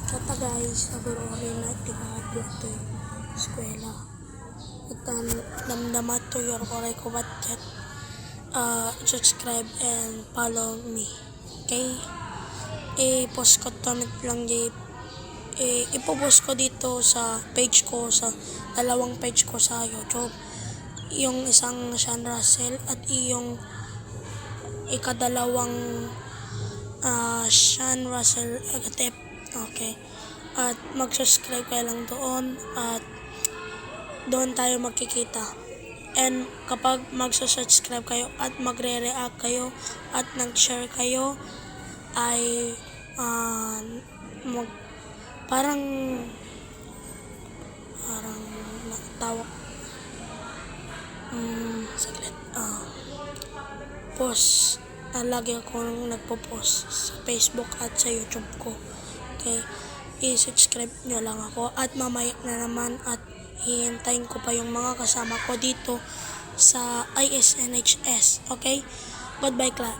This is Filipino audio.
Kata guys, nagurori na tingad to eskwela. At damdamat to your oray ko batket. Subscribe and follow me. Okay? I-post ko comment lang di ipopost ko dito sa page ko, sa dalawang page ko sa YouTube. Yung isang Sean Russell at yung ikadalawang Sean Russell Agatep. Okay. At mag-subscribe kayo lang doon at doon tayo magkikita. And kapag magsusubscribe kayo at magre-react kayo at nag-share kayo ay parang natawag saglit post na lagi akong nagpo-post sa Facebook at sa YouTube ko. Okay, i-subscribe nyo lang ako at mamaya na naman at hihintayin ko pa yung mga kasama ko dito sa ISNHS. Okay, goodbye class.